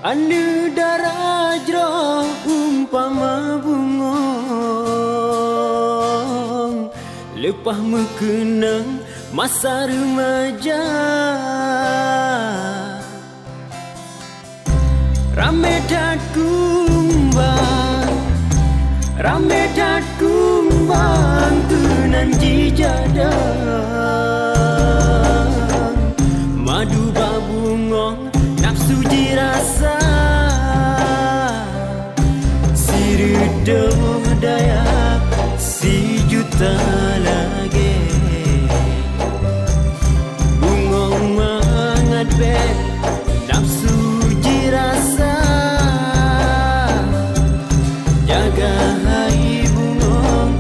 Anu darajro umpama bungong, lepah mengenang masa remaja. Rame dat kumbang, rame dat kumbang, kenan jijadang. Madu babungong, nafsu jirasa, sirudoh dayak si juta lagi. Bungong mangat bet, nafsu jirasa, jaga hai bungong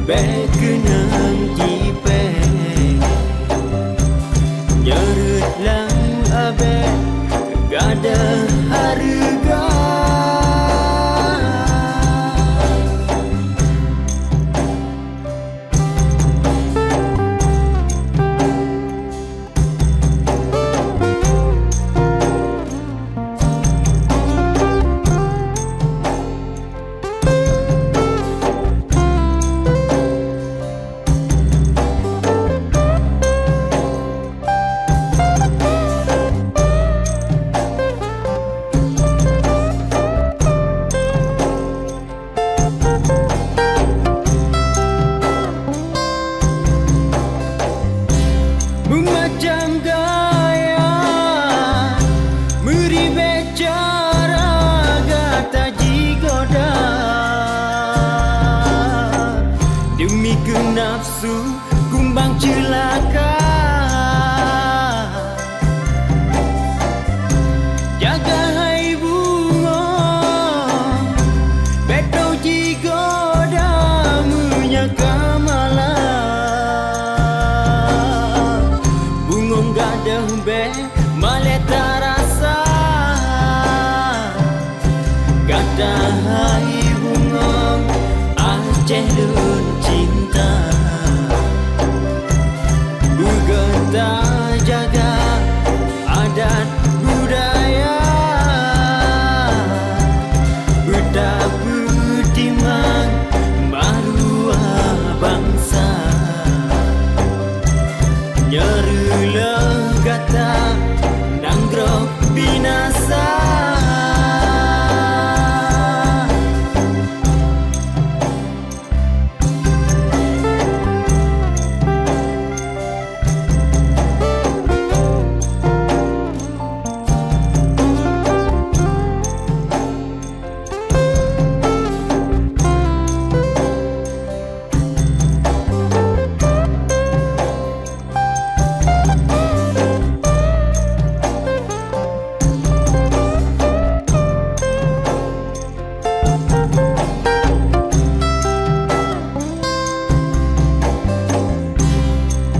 bet kenang jipe. Nyerut lang abet gada harga. Macam gaya meribet cara gata jigoda, demi ke nafsu kumbang celaka. Jaga hai bungong beto jigoda menyaka malam. Gadah be maleta rasa, gadah hai bungong Aceh lun cinta. Begeta jaga adat budaya, budak budiman maruah bangsa. Nyerulah kata nanggro binasa.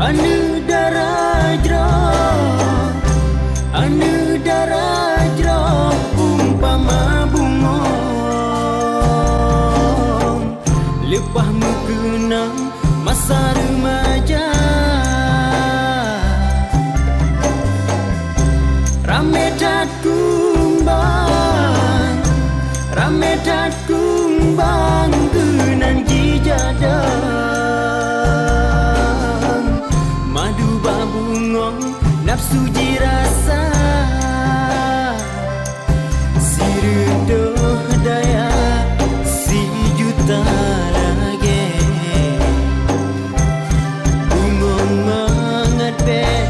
Anu darajro, anu darajro umpama bungong, lepah mengenang masa remaja. Rame dat kumbang, rame dat kumbang, kenan jijadang. Madu babungong nafsu jirasa, sirudoh daya si juta lagi. Bungong mangat bet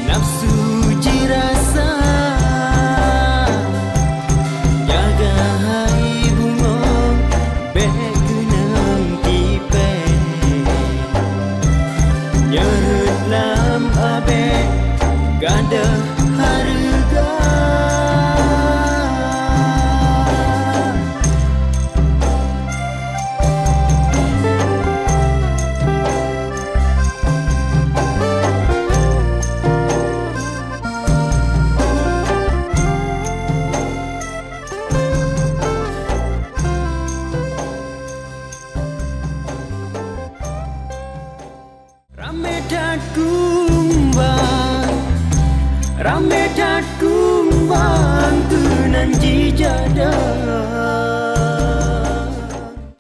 nafsu jirasa, jaga hai bungong bet kenang kipe. Nyerut lam abet gada harga. Rame dat kumbang, rame dat kumbang, janji jada